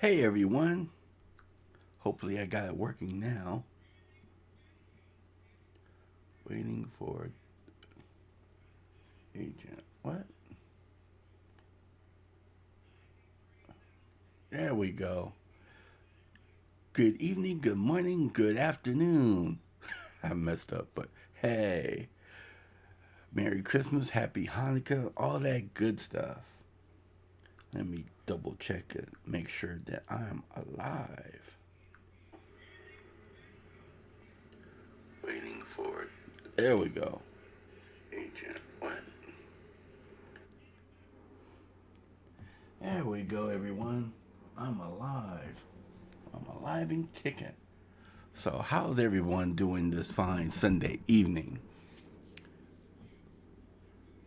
Hey everyone. Hopefully I got it working now. Waiting for agent. What? There we go. Good evening, good morning, good afternoon. I messed up, but hey. Merry Christmas, Happy Hanukkah, all that good stuff. Let me double check it. Make sure that I'm alive. Waiting for it. There we go. Agent. What? There we go, everyone. I'm alive. I'm alive and kicking. So, how's everyone doing this fine Sunday evening?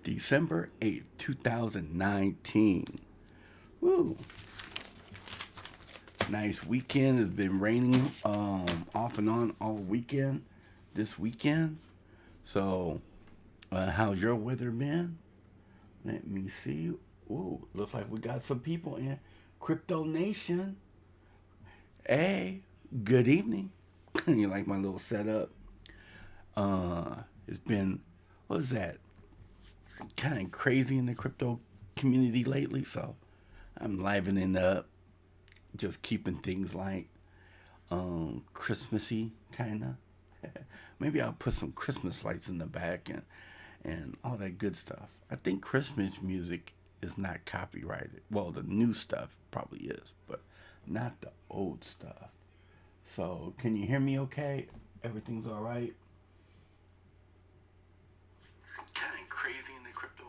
December 8th, 2019. Woo. Nice weekend. It's been raining off and on all weekend this weekend. So, how's your weather been? Let me see. Ooh, looks like we got some people in Crypto Nation. Hey, good evening. You like my little setup? It's been, what is that? Kind of crazy in the crypto community lately, so I'm livening up, just keeping things like Christmassy, kind of. Maybe I'll put some Christmas lights in the back and all that good stuff. I think Christmas music is not copyrighted. Well, the new stuff probably is, but not the old stuff. So, can you hear me okay? Everything's all right? Kind of crazy in the crypto.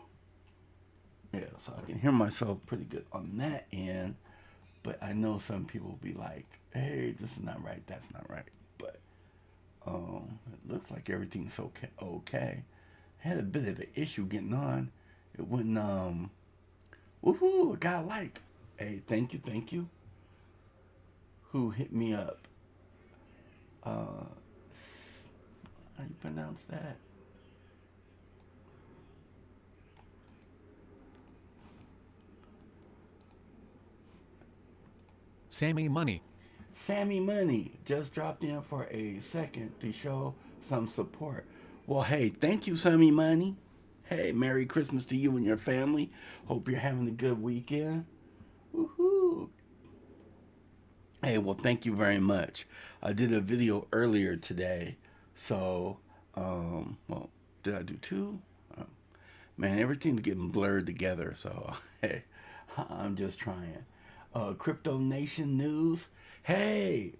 Yeah, so I can hear myself pretty good on that end, but I know some people will be like, "Hey, this is not right. That's not right." But it looks like everything's okay. Okay, had a bit of an issue getting on. It wouldn't. Woohoo! I got a like. Hey, thank you. Who hit me up? Uh, how do you pronounce that? Sammy Money. Sammy Money just dropped in for a second to show some support. Well, hey, thank you, Sammy Money. Hey, Merry Christmas to you and your family. Hope you're having a good weekend. Woohoo! Hey, well, thank you very much. I did a video earlier today, so, well, did I do two? Um, Man, everything's getting blurred together, so, hey, I'm just trying. Crypto Nation News. Hey,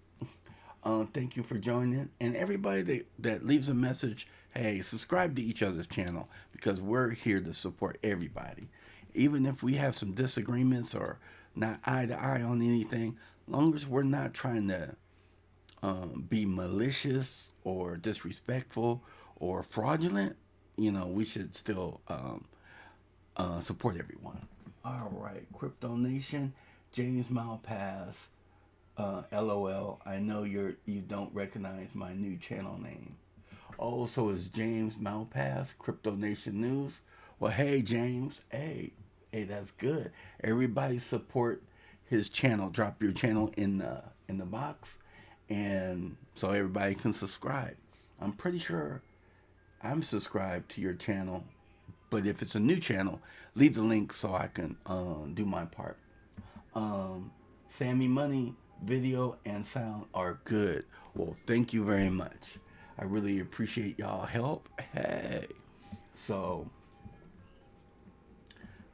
thank you for joining. And everybody that leaves a message, hey, subscribe to each other's channel because we're here to support everybody. Even if we have some disagreements or not eye to eye on anything, long as we're not trying to be malicious or disrespectful or fraudulent, we should still support everyone. All right, Crypto Nation, James Malpass, LOL. I know you don't recognize my new channel name. Also, is James Malpass, Crypto Nation News. Well, hey James, hey, that's good. Everybody support his channel. Drop your channel in the box, and so everybody can subscribe. I'm pretty sure I'm subscribed to your channel, but if it's a new channel, leave the link so I can do my part. Sammy Money video and sound are good. Well, thank you very much. I really appreciate y'all help. Hey, so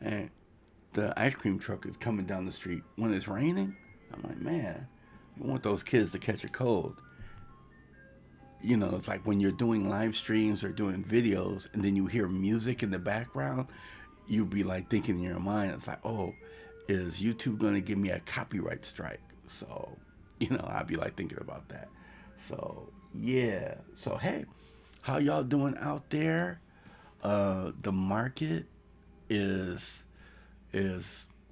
and the ice cream truck is coming down the street when it's raining. I'm like, man, you want those kids to catch a cold. It's like when you're doing live streams or doing videos and then you hear music in the background, you'd be like thinking in your mind, it's like, oh, is YouTube going to give me a copyright strike? So, I'd be like thinking about that. So, yeah. So, hey, how y'all doing out there? The market is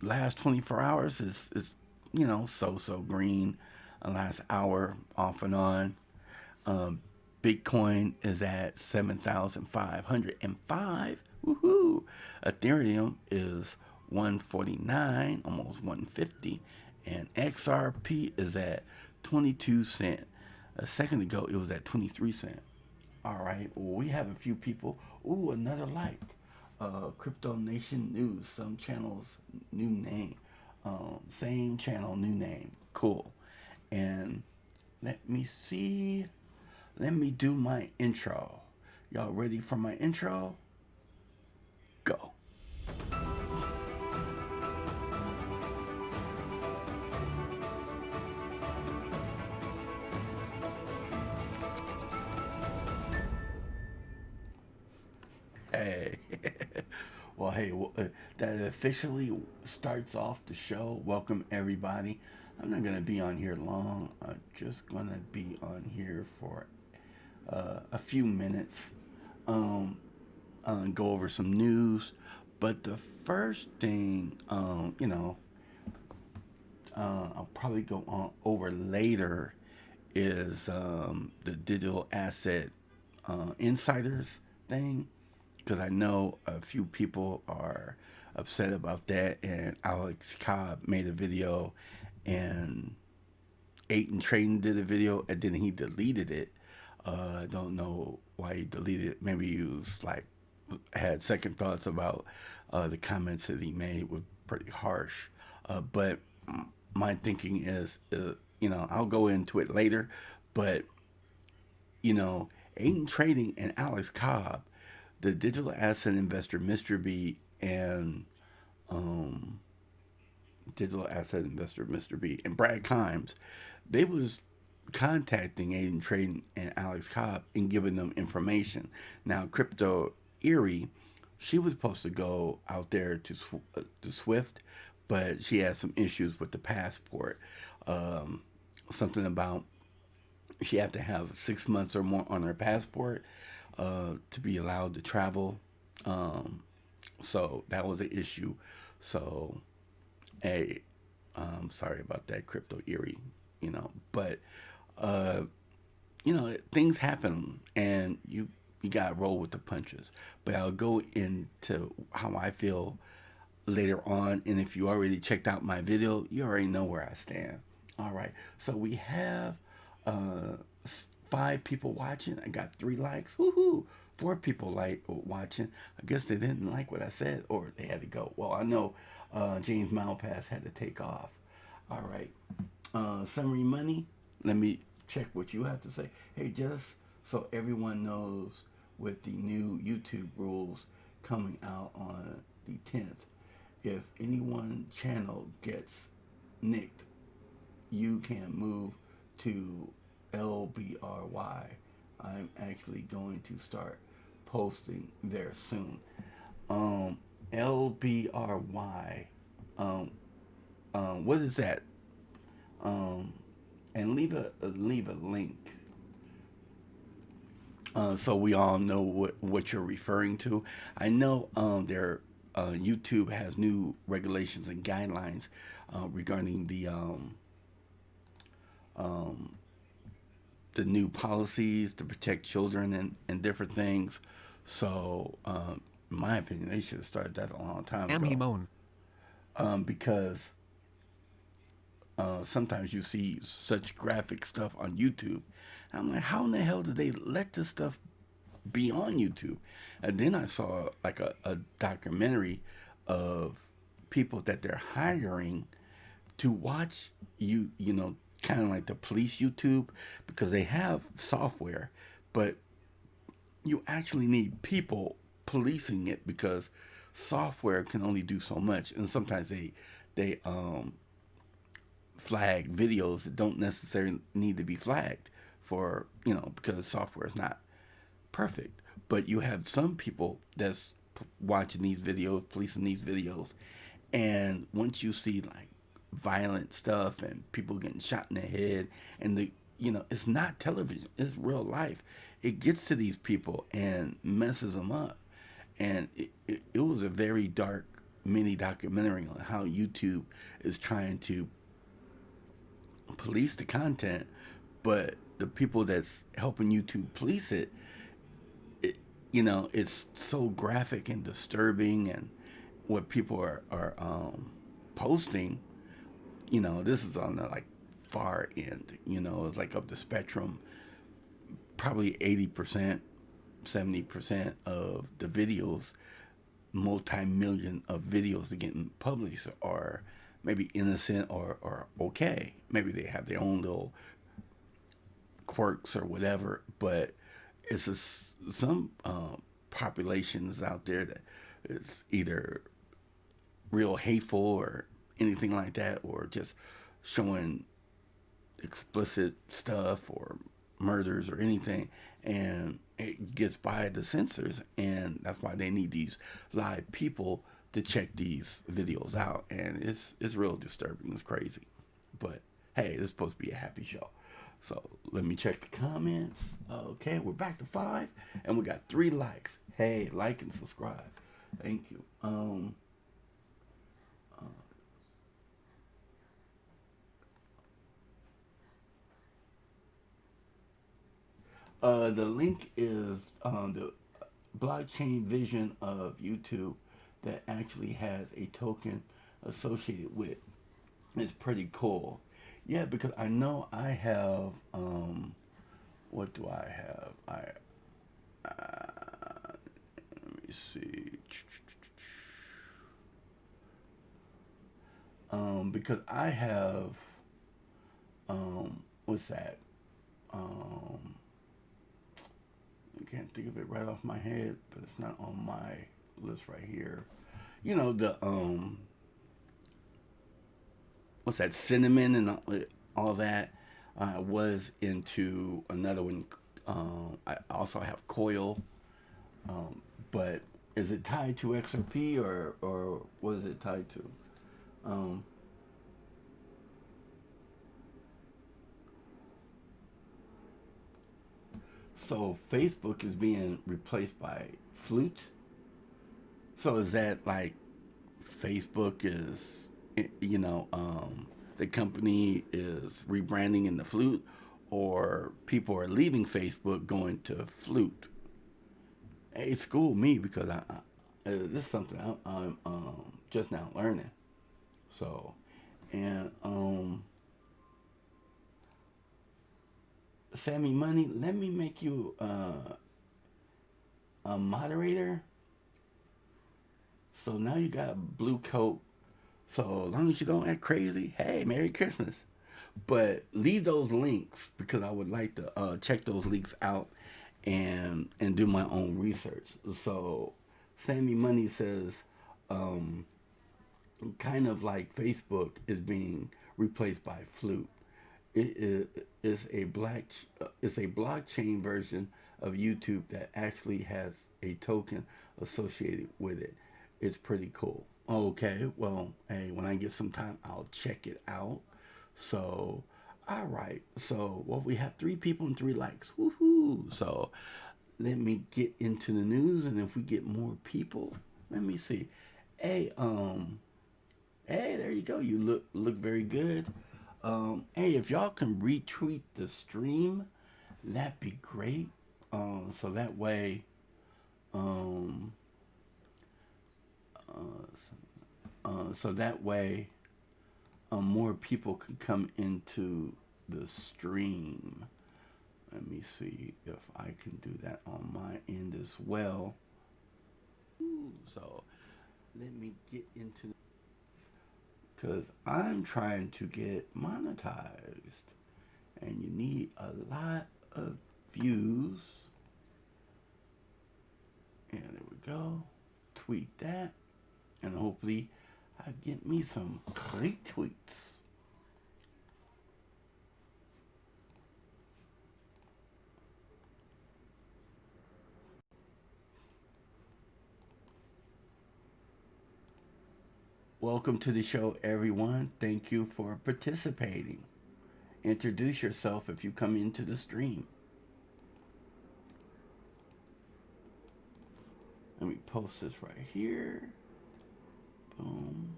last 24 hours is so green. Last hour off and on. Um, Bitcoin is at 7,505. Woohoo! Ethereum is 149, almost 150, and XRP is at 22 cents. A second ago, it was at 23 cents. All right. Well, we have a few people. Ooh, another like. Crypto Nation News. Some channels, new name. Same channel, new name. Cool. And let me see. Let me do my intro. Y'all ready for my intro? Go. Hey. Well, hey, that officially starts off the show. Welcome, everybody. I'm not going to be on here long. I'm just going to be on here for a few minutes, go over some news. But the first thing, I'll probably go on over later is the digital asset insiders thing, because I know a few people are upset about that. And Alex Cobb made a video, and Aiton Trading did a video, and then he deleted it. I don't know why he deleted it. Maybe he was like had second thoughts about the comments that he made were pretty harsh. But my thinking is, I'll go into it later. But Aiton Trading and Alex Cobb, the digital asset investor Mr. B, and digital asset investor Mr. B and Brad Kimes, they was contacting Aiden Trading and Alex Cobb and giving them information. Now, Crypto Erie, she was supposed to go out there to Swift, but she had some issues with the passport. Something about she had to have 6 months or more on her passport to be allowed to travel. So that was an issue. So, hey, sorry about that, Crypto Erie. But things happen, and you gotta roll with the punches. But I'll go into how I feel later on, and if you already checked out my video, you already know where I stand. All right, so we have uh, 5 people watching. I got 3 likes. Woohoo! 4 people watching. I guess they didn't like what I said, or they had to go. Well, I know James Malpass had to take off. All right. Summary money. Let me check what you have to say. Hey, just so everyone knows, with the new YouTube rules coming out on the 10th, if any one channel gets nicked, you can move to LBRY. I'm actually going to start posting there soon. LBRY. What is that? And leave a link so we all know what you're referring to. I know their YouTube has new regulations and guidelines regarding the new policies to protect children and different things. So, in my opinion, they should have started that a long time ago. Because sometimes you see such graphic stuff on YouTube. And I'm like, how in the hell did they let this stuff be on YouTube? And then I saw like a documentary of people that they're hiring to watch kind of like the police YouTube, because they have software, but you actually need people policing it, because software can only do so much, and sometimes they flag videos that don't necessarily need to be flagged for because the software is not perfect. But you have some people that's watching these videos, policing these videos, and once you see like violent stuff and people getting shot in the head, and it's not television, it's real life, it gets to these people and messes them up. And it was a very dark mini documentary on how YouTube is trying to police the content, but the people that's helping YouTube police it's so graphic and disturbing, and what people are posting, this is on the like far end. It's like of the spectrum. Probably 80%, 70% of the videos, multi-million of videos that getting published are maybe innocent or okay. Maybe they have their own little quirks or whatever, but it's some populations out there that it's either real hateful or anything like that, or just showing explicit stuff or murders or anything, and it gets by the censors, and that's why they need these live people to check these videos out, and it's real disturbing. It's crazy, but hey, this is supposed to be a happy show. So let me check the comments. Okay, we're back to 5, and we got 3 likes. Hey, like and subscribe. Thank you. The link is the blockchain vision of YouTube that actually has a token associated with. It's pretty cool. Yeah, because I know I have what do I have? Let me see. Because I have what's that? I can't think of it right off my head, but it's not on my list right here. The what's that, cinnamon and all that. I was into another one. I also have coil, but is it tied to XRP or what is it tied to? Um, so Facebook is being replaced by Flute. So is that like Facebook is, the company is rebranding in the Flute, or people are leaving Facebook going to Flute? Hey, school me, because this is something I'm just now learning. So, and Sammy Money, let me make you a moderator. So now you got blue coat. So as long as you don't act crazy, hey, Merry Christmas. But leave those links, because I would like to check those links out and do my own research. So Sammy Money says, um, kind of like Facebook is being replaced by Flute. Is a it's a blockchain version of YouTube that actually has a token associated with it. It's pretty cool. Okay, well, hey, when I get some time, I'll check it out. So, all right. So, well, we have 3 people and 3 likes. Woohoo! So, let me get into the news, and if we get more people, let me see. Hey, hey, there you go. You look very good. Hey, if y'all can retweet the stream, that'd be great. So that way, um, so that way, more people can come into the stream. Let me see if I can do that on my end as well. So let me get into, because I'm trying to get monetized, and you need a lot of views. And there we go. Tweet that, and hopefully I get me some retweets. Welcome to the show, everyone. Thank you for participating. Introduce yourself if you come into the stream. Let me post this right here. Boom.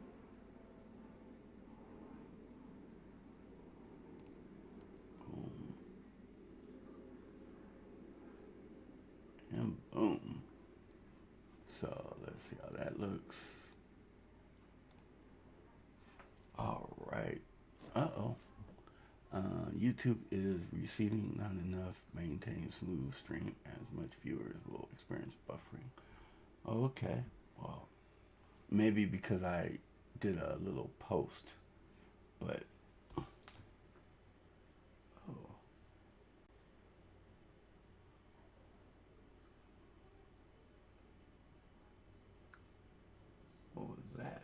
Boom. And boom. So let's see how that looks. All right. YouTube is receiving not enough. Maintain smooth stream as much viewers will experience buffering. Okay, well, maybe because I did a little post, but oh, what was that?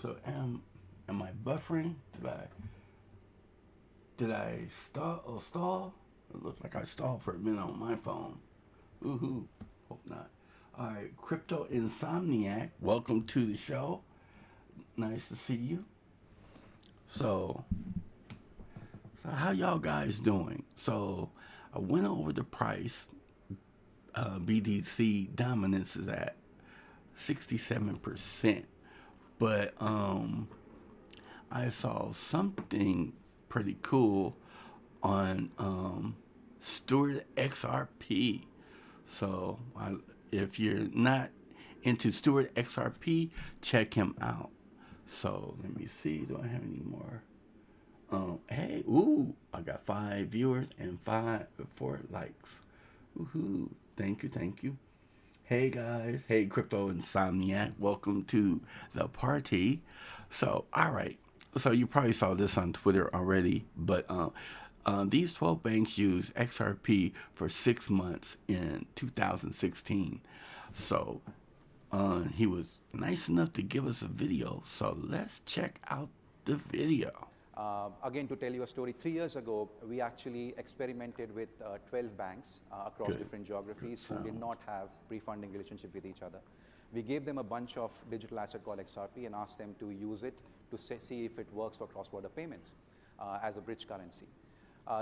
So am I buffering? Did I stall? It looks like I stalled for a minute on my phone. Woohoo! Hope not. All right, Crypto Insomniac, welcome to the show. Nice to see you. So how y'all guys doing? So I went over the price. BDC dominance is at 67%, but I saw something pretty cool on Stewart XRP. So if you're not into Stewart XRP, check him out. So let me see. Do I have any more? Hey, I got 5 viewers and 4 likes. Woohoo! Thank you. Hey guys, hey Crypto Insomniac, welcome to the party. So, all right. So you probably saw this on Twitter already, but these 12 banks used XRP for 6 months in 2016. So he was nice enough to give us a video. So let's check out the video. Again, to tell you a story, 3 years ago, we actually experimented with 12 banks across different geographies who did not have pre-funding relationship with each other. We gave them a bunch of digital asset called XRP and asked them to use it to see if it works for cross-border payments as a bridge currency.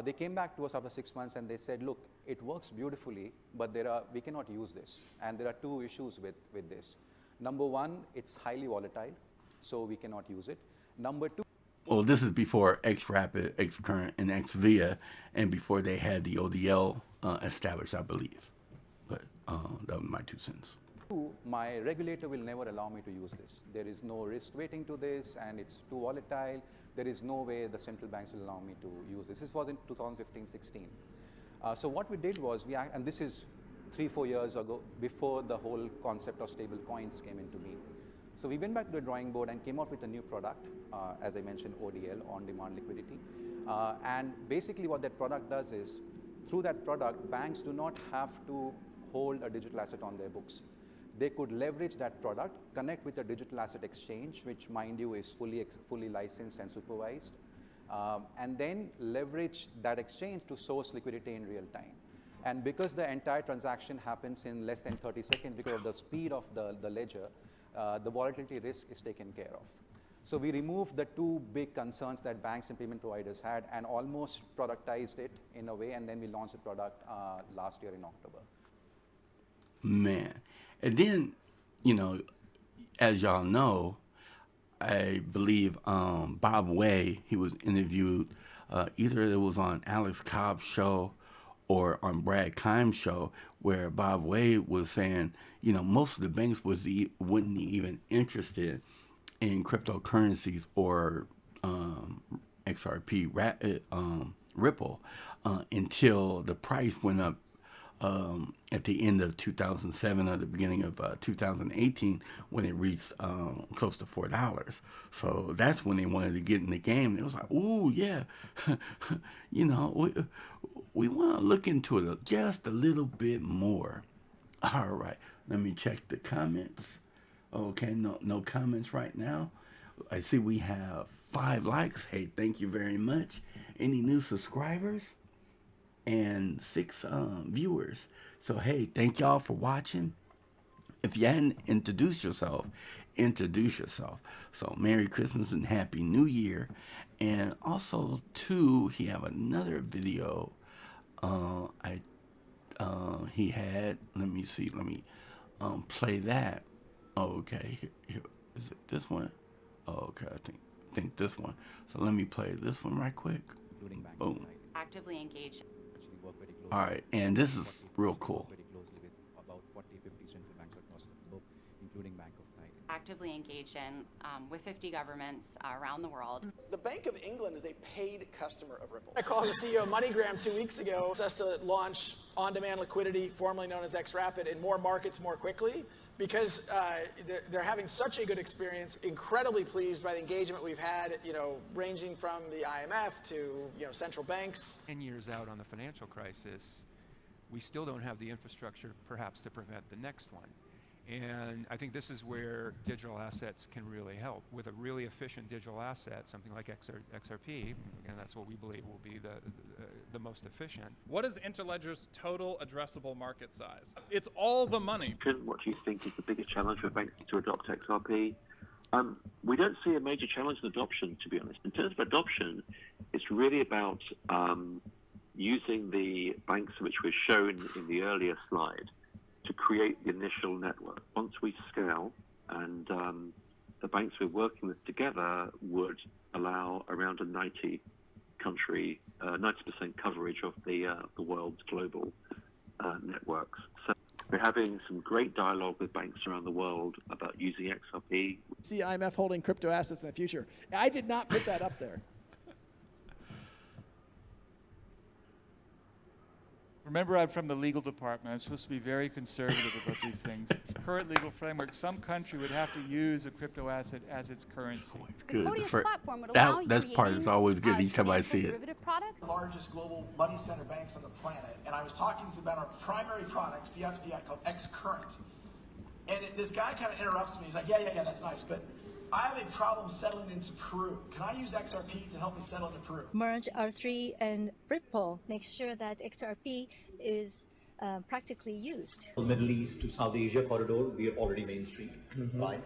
They came back to us after 6 months and they said, look, it works beautifully, but we cannot use this. And there are 2 issues with this. Number 1, it's highly volatile, so we cannot use it. Number 2, well, this is before XRapid, XCurrent, and XVIA, and before they had the ODL established, I believe. But that was my 2 cents. My regulator will never allow me to use this. There is no risk weighting to this, and it's too volatile. There is no way the central banks will allow me to use this. This was in 2015-16. So what we did was, and this is 3-4 years ago, before the whole concept of stable coins came into being. So we went back to the drawing board and came up with a new product, as I mentioned, ODL, on-demand liquidity. And basically what that product does is, through that product, banks do not have to hold a digital asset on their books. They could leverage that product, connect with a digital asset exchange, which, mind you, is fully licensed and supervised, and then leverage that exchange to source liquidity in real time. And because the entire transaction happens in less than 30 seconds because of the speed of the ledger, the volatility risk is taken care of. So we removed the 2 big concerns that banks and payment providers had and almost productized it in a way, and then we launched the product last year in October. Man. And then, as y'all know, I believe Bob Way, he was interviewed, either it was on Alex Cobb's show or on Brad Kime's show, where Bob Way was saying, most of the banks wouldn't even interested in cryptocurrencies or XRP, Ripple, until the price went up at the end of 2007 or the beginning of 2018 when it reached close to $4. So that's when they wanted to get in the game. It was like, ooh, yeah, we want to look into it just a little bit more. All right, let me check the comments. Okay, no comments right now. I see we have 5 likes. Hey, thank you very much. Any new subscribers? And 6 viewers. So hey, thank y'all for watching. If you hadn't introduced yourself, introduce yourself. So Merry Christmas and Happy New Year. And also too, he have another video he had. Let me see, let me play that. Oh, okay, here, is it this one? Oh, okay, I think this one. So let me play this one right quick. Boom. Actively engaged. work very closely. All right, and this is 40 real banks. We cool. work very closely with about 40, 50 central banks across the globe, including Bank of Thailand. Actively engaged in with 50 governments around the world. The Bank of England is a paid customer of Ripple. I called the CEO of MoneyGram 2 weeks ago. It's us to launch on-demand liquidity, formerly known as XRapid, in more markets more quickly because they're having such a good experience. Incredibly pleased by the engagement we've had, ranging from the IMF to, central banks. 10 years out on the financial crisis, we still don't have the infrastructure perhaps to prevent the next one. And I think this is where digital assets can really help. With a really efficient digital asset, something like XRP, and that's what we believe will be the most efficient. What is Interledger's total addressable market size? It's all the money. What do you think is the biggest challenge for banks to adopt XRP? We don't see a major challenge in adoption, to be honest. In terms of adoption, it's really about using the banks which were shown in the earlier slide to create the initial network. Once we scale, and the banks we're working with together would allow around a 90% coverage of the world's global networks. So we're having some great dialogue with banks around the world about using XRP. See IMF holding crypto assets in the future. I did not put that up there. Remember, I'm from the legal department. I'm supposed to be very conservative about these things. Current legal framework, some country would have to use a crypto asset as its currency. It's good. Cody's platform would allow you That part is always good each time I see it. derivative products. The largest global money center banks on the planet, and I was talking to them about our primary products, fiat to fiat, called X Current. And this guy kind of interrupts me. He's like, yeah, that's nice, but I have a problem settling into Peru. Can I use XRP to help me settle into Peru? Merge R3 and Ripple. Make sure that XRP is practically used. Middle East to South Asia corridor, we are already mainstream, right?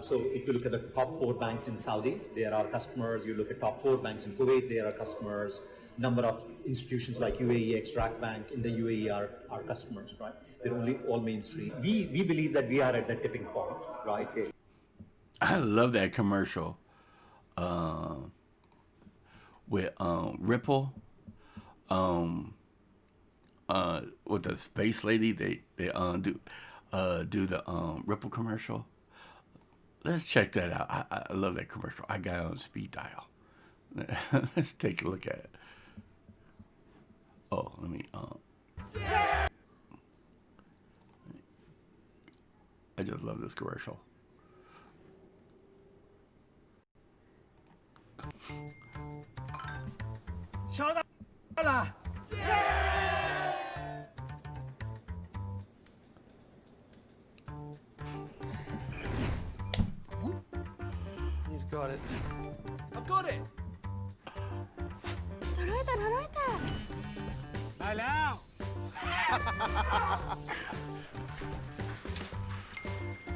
So if you look at the top 4 banks in Saudi, they are our customers. You look at top 4 banks in Kuwait, they are our customers. Number of institutions like UAE, Extract Bank in the UAE are our customers, right? They're only all mainstream. We believe that we are at the tipping point, right? I love that commercial with Ripple, with the space lady. They do the Ripple commercial. Let's check that out. I love that commercial. I got it on speed dial. Let's take a look at it. Oh, let me. I just love this commercial. He's got it. I've got it. 届いた。ได้แล้ว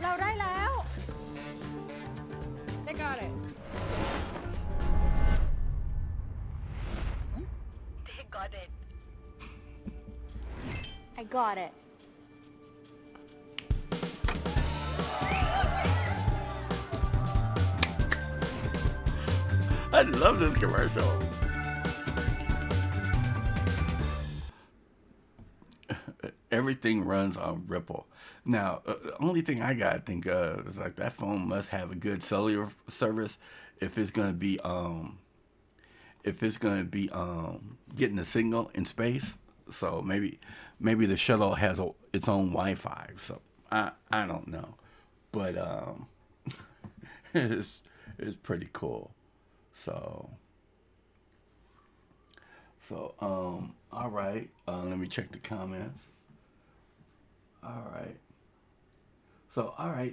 เราได้แล้ว They got it. They got it. I got it. I love this commercial. Everything runs on Ripple. Now, the only thing I gotta think of is like that phone must have a good cellular service if it's gonna be getting a signal in space. So maybe the shuttle has its own Wi-Fi. So I don't know, but it's pretty cool. So all right. Let me check the comments. All right.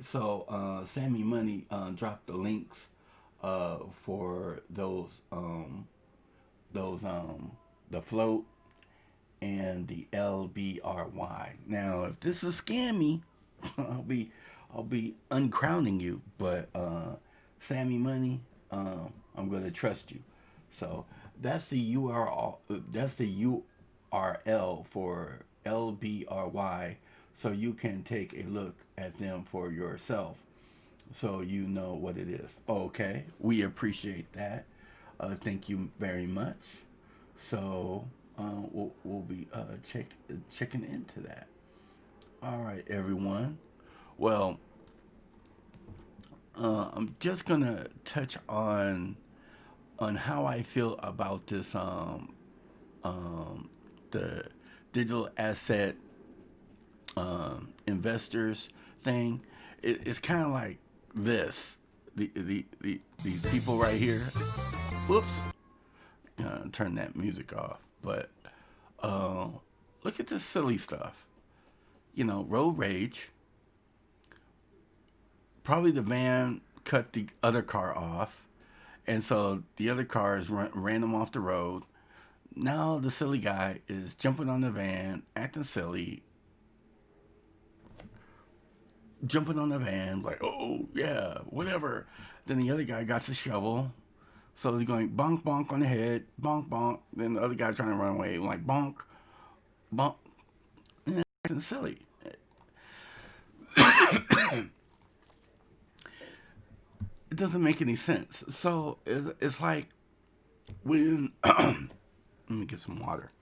So Sammy Money dropped the links for those the float and the LBRY. Now, if this is scammy, I'll be uncrowning you. But Sammy Money, I'm gonna trust you. So that's the URL. That's the URL for LBRY. So you can take a look at them for yourself, so you know what it is. Okay, we appreciate that. Thank you very much. So we'll be checking into that. All right, everyone. Well, I'm just gonna touch on how I feel about this the digital asset investors thing. It's kind of like this. These people right here. Whoops. Turn that music off. But look at this silly stuff. Road rage. Probably the van cut the other car off, and so the other cars ran them off the road. Now the silly guy is jumping on the van, acting silly, jumping on the van, like, oh, yeah, whatever. Then the other guy got the shovel, so he's going bonk, bonk on the head, bonk, bonk. Then the other guy trying to run away, like, bonk, bonk, and acting silly. It doesn't make any sense. So it's like when let me get some water.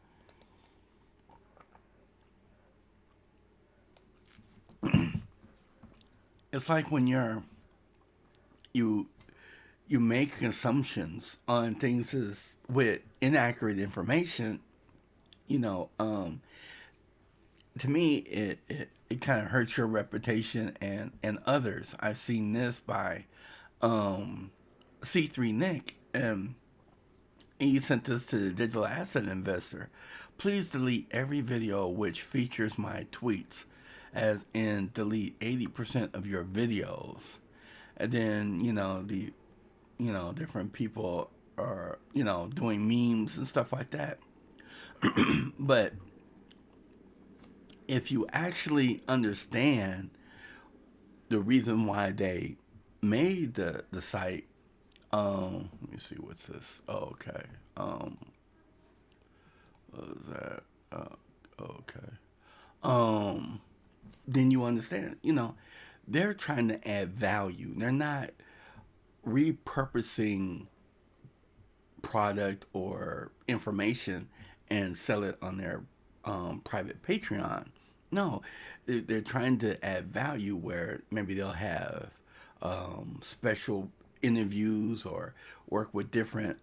It's like when you make assumptions on things with inaccurate information. To me, it kind of hurts your reputation and others. I've seen this by C3 Nick, and he sent this to the digital asset investor. Please delete every video which features my tweets, as in delete 80% of your videos. And then, different people are, doing memes and stuff like that. But if you actually understand the reason why they made the site, let me see, what's this? Oh, okay. What is that? Okay. Then you understand, they're trying to add value. They're not repurposing product or information and sell it on their private Patreon. No, they're trying to add value where maybe they'll have special interviews or work with different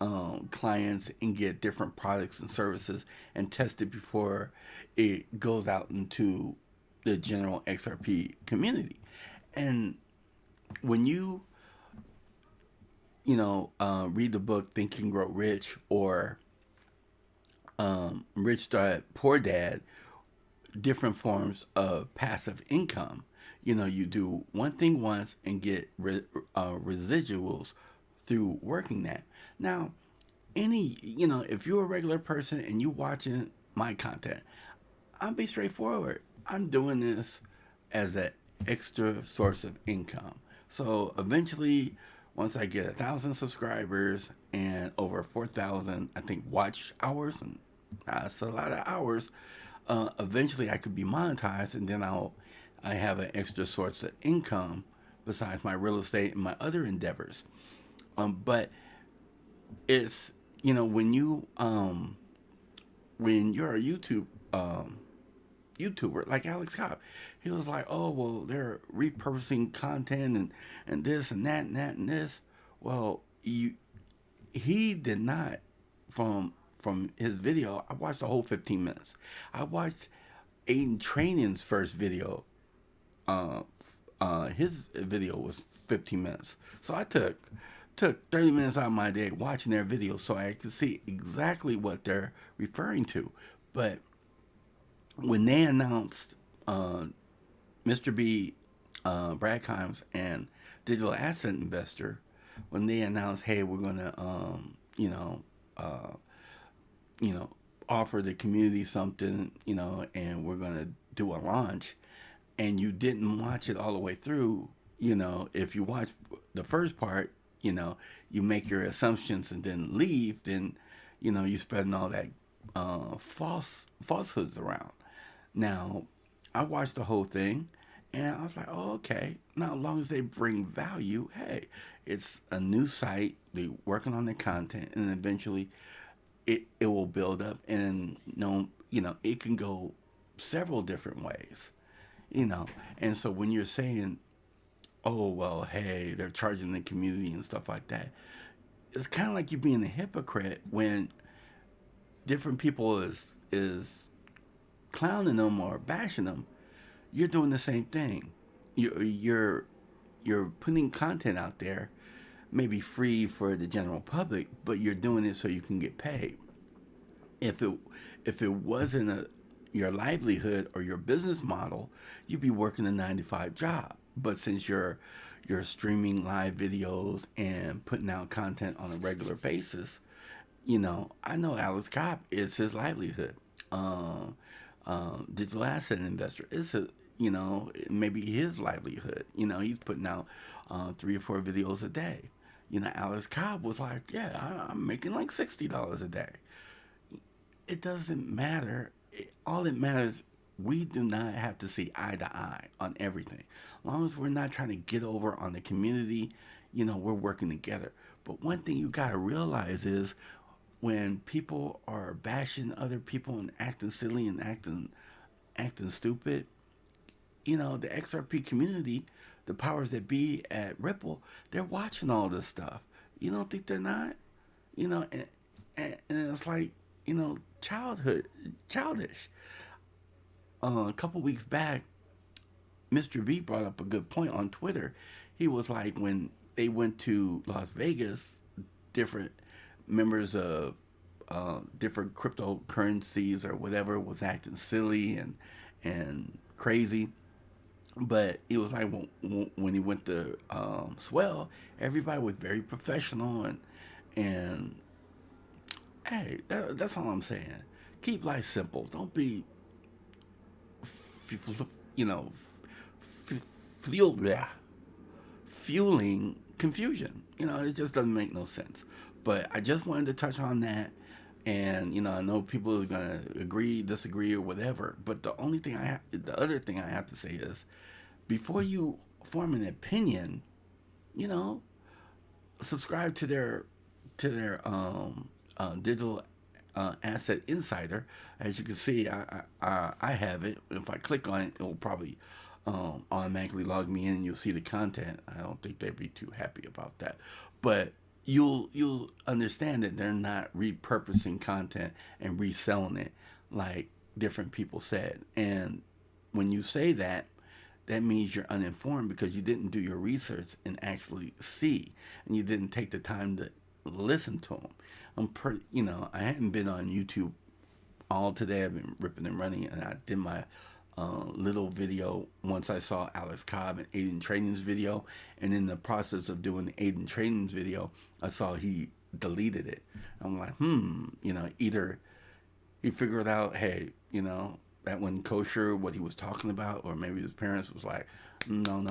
clients and get different products and services and test it before it goes out into the general XRP community. And when you read the book Think and Grow Rich, or Rich Dad Poor Dad, different forms of passive income. You do one thing once and get residuals through working that. Now, if you're a regular person and you watching my content, I'll be straightforward. I'm doing this as an extra source of income. So eventually, once I get 1,000 subscribers and over 4,000, I think, watch hours, and that's a lot of hours, eventually I could be monetized, and then I have an extra source of income besides my real estate and my other endeavors. But it's, when you're a YouTuber like Alex Cobb, he was like, oh, well, they're repurposing content and this and that and that and this. Well, he did not, from his video, I watched the whole 15 minutes. I watched Aiden Training's first video. His video was 15 minutes. So I took 30 minutes out of my day watching their videos so I could see exactly what they're referring to. But when they announced Mr. B, Brad Kimes, and Digital Asset Investor, when they announced, hey, we're gonna offer the community something, and we're gonna do a launch, and you didn't watch it all the way through, if you watch the first part, you make your assumptions and then leave, then you spreading all that falsehoods around. Now, I watched the whole thing, and I was like, oh, okay. Now, as long as they bring value, hey, it's a new site. They're working on the content, and eventually it will build up, and it can go several different ways, and so when you're saying, oh well, hey, they're charging the community and stuff like that, it's kind of like you being a hypocrite when different people is clowning them or bashing them. You're doing the same thing. You're putting content out there, maybe free for the general public, but you're doing it so you can get paid. If it wasn't your livelihood or your business model, you'd be working a 9-to-5 job. But since you're streaming live videos and putting out content on a regular basis, I know Alex Cobb is his livelihood. Digital asset investor is maybe his livelihood. He's putting out 3 or 4 videos a day. Alex Cobb was like, yeah, I'm making like $60 a day. It doesn't matter. All it matters, we do not have to see eye to eye on everything. As long as we're not trying to get over on the community, we're working together. But one thing you got to realize is when people are bashing other people and acting silly and acting stupid, the XRP community, the powers that be at Ripple, they're watching all this stuff. You don't think they're not? And it's like, childish. A couple weeks back, Mr. V brought up a good point on Twitter. He was like, when they went to Las Vegas, different members of different cryptocurrencies or whatever was acting silly and crazy. But it was like when he went to Swell, everybody was very professional and hey, that's all I'm saying. Keep life simple. Don't be, fueling confusion. It just doesn't make no sense. But I just wanted to touch on that. And, I know people are going to agree, disagree, or whatever. But the other thing I have to say is, before you form an opinion, subscribe to their digital asset insider. As you can see, I have it. If I click on it, it will probably automatically log me in and you'll see the content. I don't think they'd be too happy about that. But you'll understand that they're not repurposing content and reselling it like different people said. And when you say that, that means you're uninformed because you didn't do your research and actually see, and you didn't take the time to listen to them. I hadn't been on YouTube all today. I've been ripping and running, and I did my little video once I saw Alex Cobb and Aiden Trading's video, and in the process of doing the Aiden Trading's video, I saw he deleted it. I'm like, either he figured out, hey, that wasn't kosher, what he was talking about, or maybe his parents was like, no,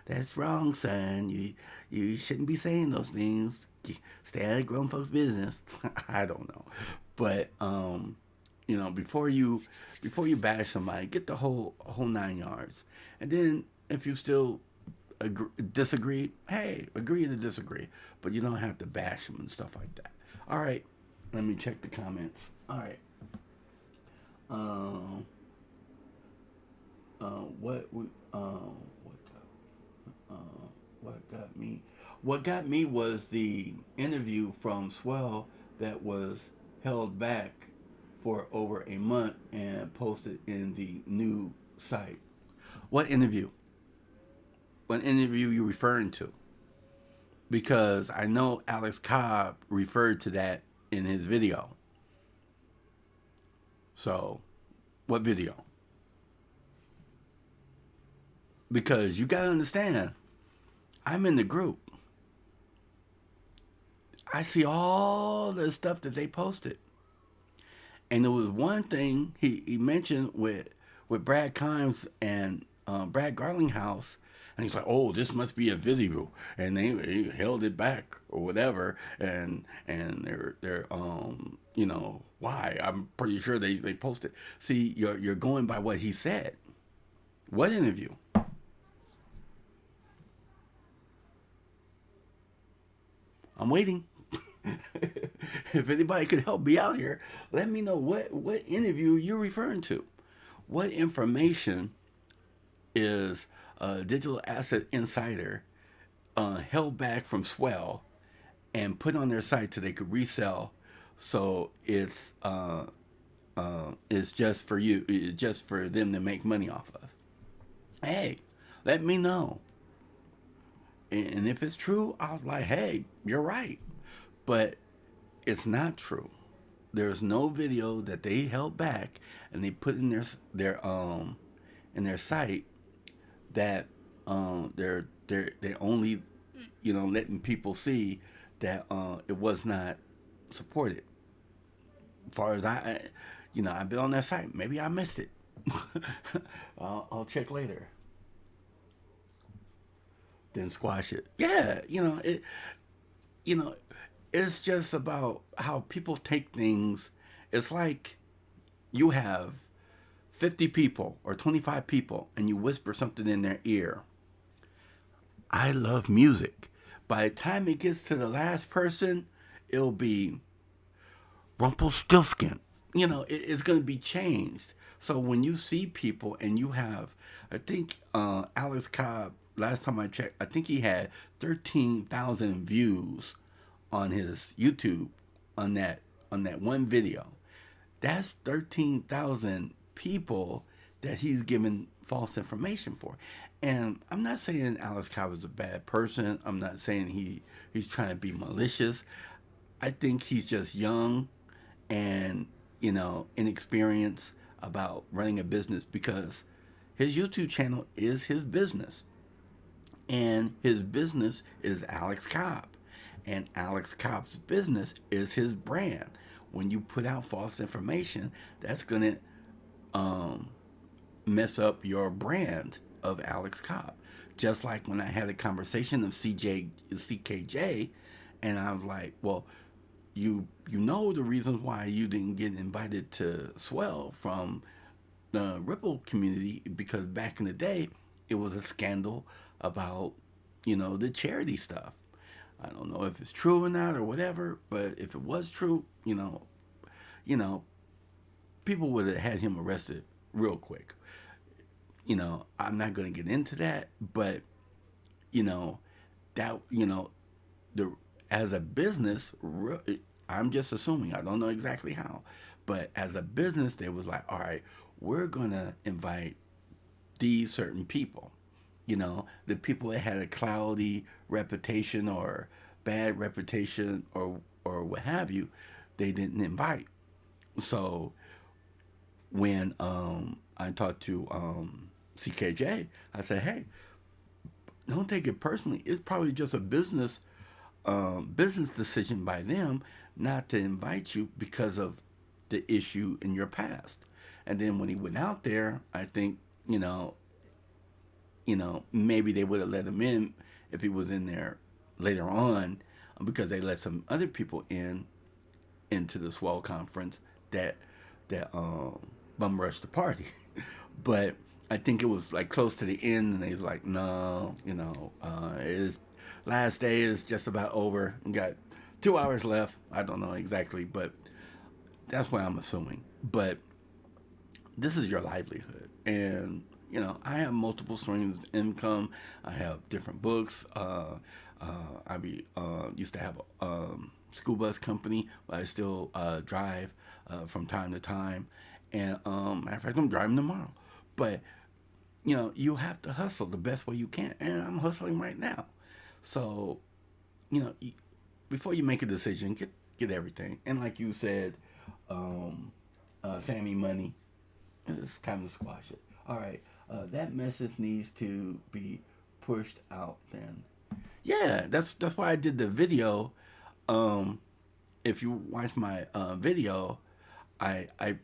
that's wrong, son. You shouldn't be saying those things. Stay out of grown folks' business. I don't know, but before you bash somebody, get the whole 9 yards, and then if you still disagree, hey, agree to disagree, but you don't have to bash them and stuff like that. All right, let me check the comments. All right. What got me was the interview from Swell that was held back for over a month and posted in the new site. What interview? What interview you referring to? Because I know Alex Cobb referred to that in his video. So, what video? Because you got to understand, I'm in the group. I see all the stuff that they posted. And there was one thing he mentioned with Brad Kimes and Brad Garlinghouse, and he's like, "Oh, this must be a video," and they held it back or whatever, and they're why? I'm pretty sure they posted. See, you're going by what he said. What interview? I'm waiting. if anybody could help me out here, let me know what interview you're referring to. What information is a digital asset insider held back from Swell and put on their site so they could resell? So it's just for you, it's just for them to make money off of. Hey, let me know. And if it's true, I'll like, hey, you're right. But it's not true. There's no video that they held back and they put in their site that they're only letting people see that it was not supported. As far as I've been on that site. Maybe I missed it. I'll check later. Then squash it. Yeah, it's just about how people take things. It's like you have 50 people or 25 people and you whisper something in their ear. I love music. By the time it gets to the last person, it'll be Rumpelstiltskin. It's going to be changed. So when you see people and you have, I think Alex Cobb, last time I checked, I think he had 13,000 views on his YouTube on that one video. That's 13,000 people that he's given false information for. And I'm not saying Alex Cobb is a bad person. I'm not saying he's trying to be malicious. I think he's just young and, inexperienced about running a business, because his YouTube channel is his business. And his business is Alex Cobb. And Alex Cobb's business is his brand. When you put out false information, that's going to mess up your brand of Alex Cobb. Just like when I had a conversation of CKJ, and I was like, well, you know the reasons why you didn't get invited to Swell from the Ripple community, because back in the day, it was a scandal about, the charity stuff. I don't know if it's true or not or whatever, but if it was true, people would have had him arrested real quick. I'm not going to get into that, but, as a business, I'm just assuming, I don't know exactly how, but as a business, they was like, all right, we're going to invite these certain people. The people that had a cloudy reputation or bad reputation or what have you, they didn't invite. So when I talked to CKJ, I said, hey, don't take it personally. It's probably just a business decision by them not to invite you because of the issue in your past. And then when he went out there, I think, maybe they would have let him in if he was in there later on, because they let some other people into the Swell conference that bum rushed the party. But I think it was like close to the end, and they was like, no, his last day is just about over. We got 2 hours left. I don't know exactly, but that's what I'm assuming. But this is your livelihood, and I have multiple streams of income. I have different books. I used to have a school bus company, but I still drive from time to time. And matter of fact, I'm driving tomorrow. But you have to hustle the best way you can, and I'm hustling right now. So, before you make a decision, get everything. And like you said, Sammy Money, it's time to squash it. All right. That message needs to be pushed out then. Yeah, that's why I did the video. If you watch my video, I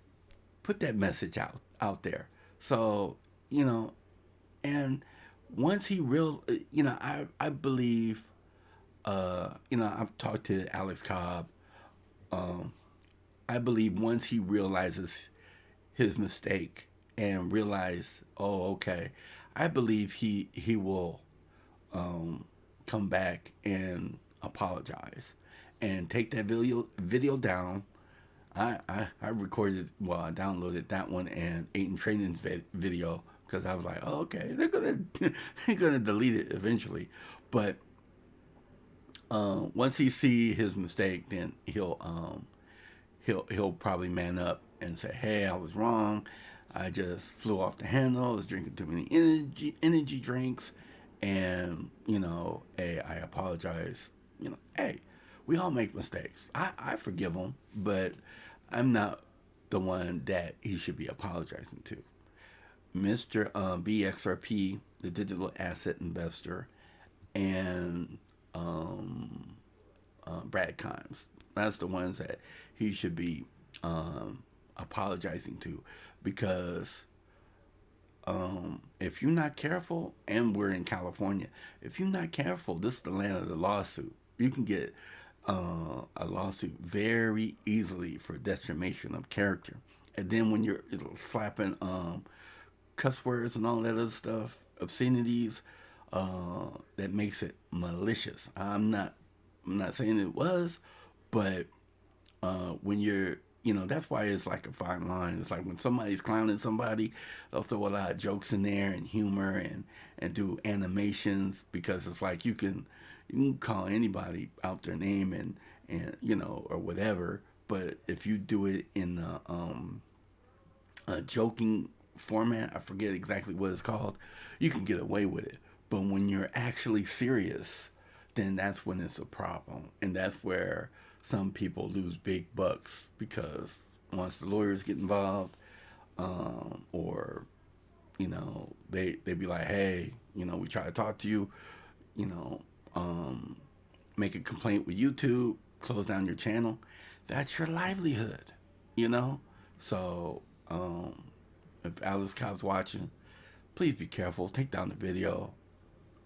put that message out there. So, and once he I believe, I've talked to Alex Cobb. I believe once he realizes his mistake and realize, oh, okay, I believe he will come back and apologize and take that video down. I recorded, well, I downloaded that one and Aiden Training's video because I was like, oh, okay, they're gonna delete it eventually. But once he see his mistake, then he'll probably man up and say, hey, I was wrong. I just flew off the handle. I was drinking too many energy drinks, and hey, I apologize. Hey, we all make mistakes. I forgive him, but I'm not the one that he should be apologizing to. Mr. BXRP, the digital asset investor, and Brad Kimes. That's the ones that he should be apologizing to, because if you're not careful, and we're in California, if you're not careful, this is the land of the lawsuit. You can get a lawsuit very easily for defamation of character. And then when you're slapping cuss words and all that other stuff, obscenities, that makes it malicious. I'm not saying it was, but when you're, that's why it's like a fine line. It's like when somebody's clowning somebody, they'll throw a lot of jokes in there and humor and do animations, because it's like you can call anybody out their name and or whatever, but if you do it in a joking format, I forget exactly what it's called, you can get away with it. But when you're actually serious, then that's when it's a problem, and that's where some people lose big bucks, because once the lawyers get involved, or they be like, hey, we try to talk to you, make a complaint with YouTube, close down your channel. That's your livelihood, So if Alice Cobb's watching, please be careful. Take down the video.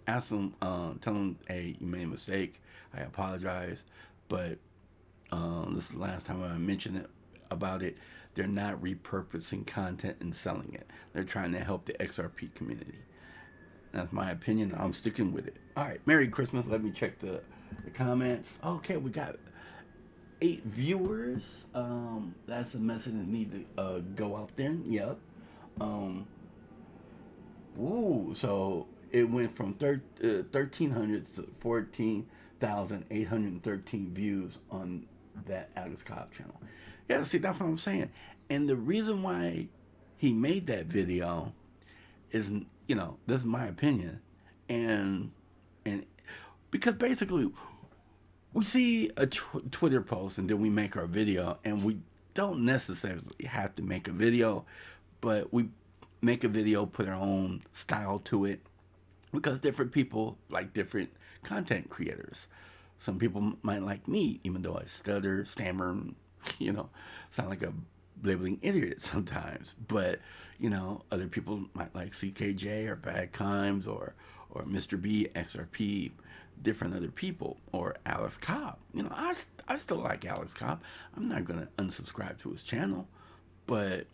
Ask them, tell them, hey, you made a mistake. I apologize, but this is the last time I mention it about it. They're not repurposing content and selling it. They're trying to help the XRP community. That's my opinion. I'm sticking with it. All right, Merry Christmas. Let me check the comments. Okay, we got 8 viewers. That's a message that needs to go out there. Yep. So it went from 1,300 to 14,813 views on that Alex Cobb channel. Yeah, see, that's what I'm saying. And the reason why he made that video is, this is my opinion, and because basically we see a Twitter post and then we make our video, and we don't necessarily have to make a video, but we make a video, put our own style to it, because different people like different content creators. Some people might like me, even though I stutter, stammer, sound like a blabbing idiot sometimes. But, other people might like CKJ or Bad Kimes or Mr. B, XRP, different other people, or Alex Cobb. I still like Alex Cobb. I'm not going to unsubscribe to his channel. But,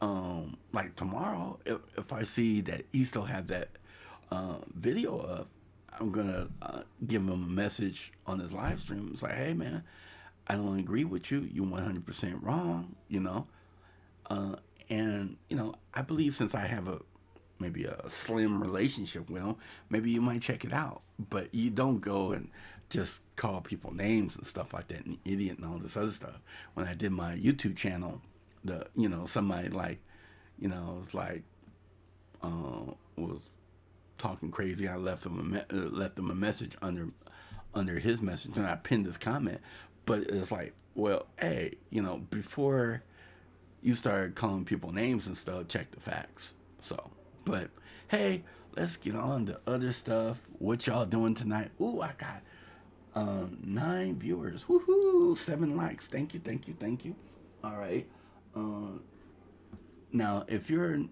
like tomorrow, if I see that he still have that video up, I'm going to give him a message on his live stream. It's like, hey, man, I don't agree with you. You're 100% wrong, and, I believe since I have maybe a slim relationship with him, maybe you might check it out. But you don't go and just call people names and stuff like that, and idiot and all this other stuff. When I did my YouTube channel, somebody like, was like, was talking crazy. I left him a message under his message, and I pinned his comment. But it's like, well, hey, before you start calling people names and stuff, check the facts. So, but hey, let's get on to other stuff. What y'all doing tonight? Ooh, I got 9 viewers. Woohoo! 7 likes. Thank you. All right. Now, if you're in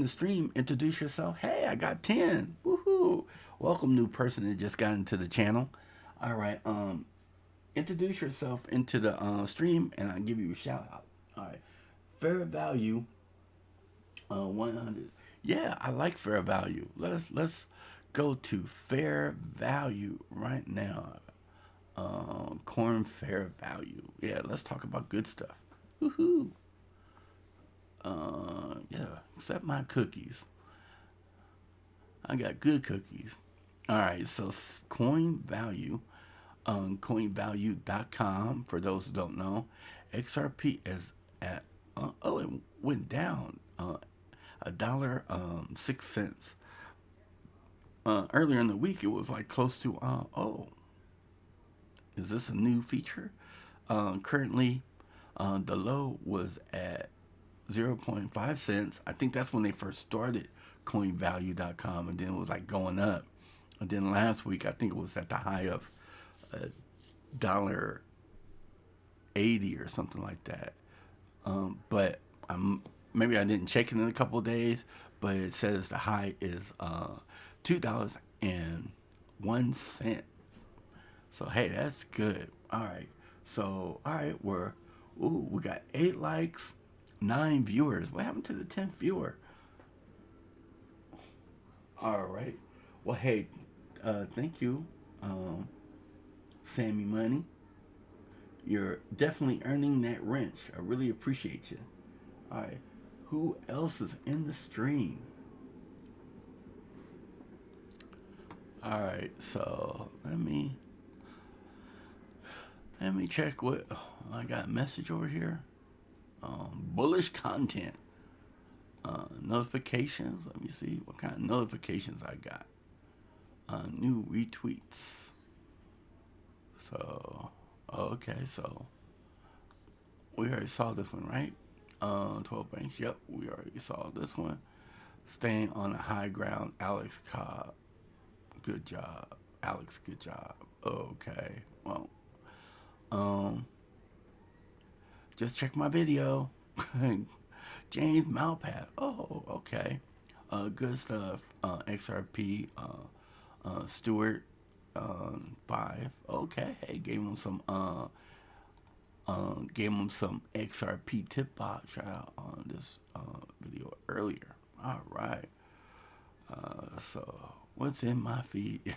the stream, introduce yourself. Hey, I got 10. Woohoo! Welcome, new person that just got into the channel. All right. Introduce yourself into the stream, and I'll give you a shout out. All right. Fair value. 100. Yeah, I like fair value. Let's go to Fair Value right now. Corn Fair Value. Yeah, let's talk about good stuff. Woohoo! Yeah, except my cookies. I got good cookies. All right, so Coin Value, coinvalue.com. For those who don't know, XRP is at it went down $1.06. Earlier in the week, it was like close to is this a new feature? Currently, the low was at 0.5 cents. I think that's when they first started coinvalue.com, and then it was like going up. And then last week, I think it was at the high of $1.80 or something like that. But maybe I didn't check it in a couple of days, but it says the high is $2.01. So hey, that's good. All right. So we got 8 likes, 9 viewers. What happened to the 10th viewer? All right. Well, hey, thank you, Sammy Money. You're definitely earning that wrench. I really appreciate you. All right. Who else is in the stream? All right. So let me check what I got. A message over here. Bullish content. Notifications. Let me see what kind of notifications I got. New retweets. So, okay, so we already saw this one, right? 12 banks. Yep, we already saw this one. Staying on the high ground, Alex Cobb. Good job, Alex. Good job. Okay, well, just check my video. James Malpath. Oh, okay. Good stuff. XRP. Stewart. 5. Okay. Hey, gave him some XRP tip box shout out on this video earlier. All right. So what's in my feed?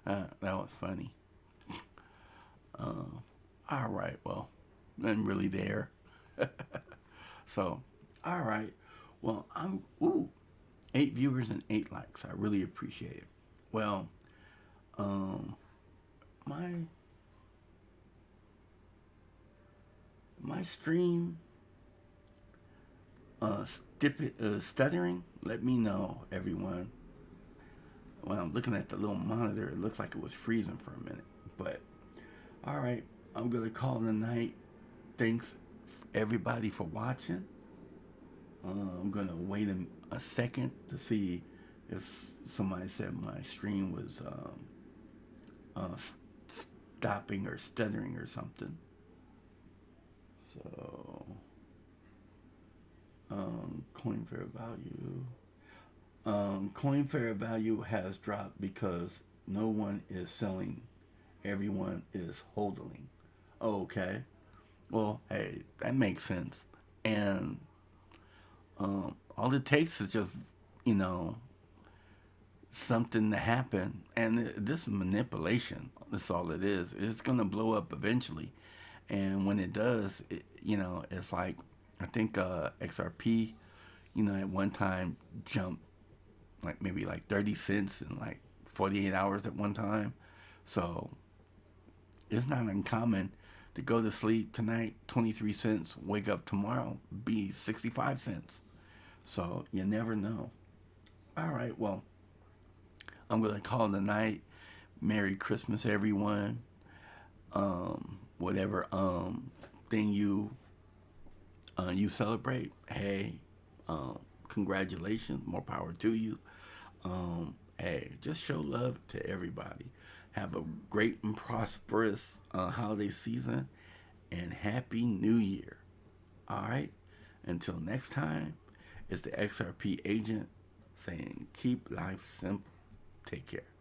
That was funny. All right. Well, nothing really there. So, all right. Well, 8 viewers and 8 likes. I really appreciate it. Well, my stream stuttering. Let me know, everyone. When I'm looking at the little monitor, it looks like it was freezing for a minute. But all right, I'm gonna call it a night. Thanks everybody for watching. I'm gonna wait a second to see if somebody said my stream was stopping or stuttering or something. So, Coin Fair Value. Coin Fair Value has dropped because no one is selling. Everyone is holding. Okay. Well, hey, that makes sense. And all it takes is just, something to happen. And this is manipulation. That's all it is. It's going to blow up eventually. And when it does, it's like, I think XRP, at one time jumped maybe 30 cents in 48 hours at one time. So it's not uncommon to go to sleep tonight, 23 cents, wake up tomorrow, be 65 cents. So you never know. All right, well, I'm going to call it a night. Merry Christmas, everyone. Whatever thing you celebrate, hey, congratulations, more power to you. Hey, just show love to everybody. Have a great and prosperous holiday season, and Happy New Year. All right, until next time, it's the XRP Agent saying keep life simple. Take care.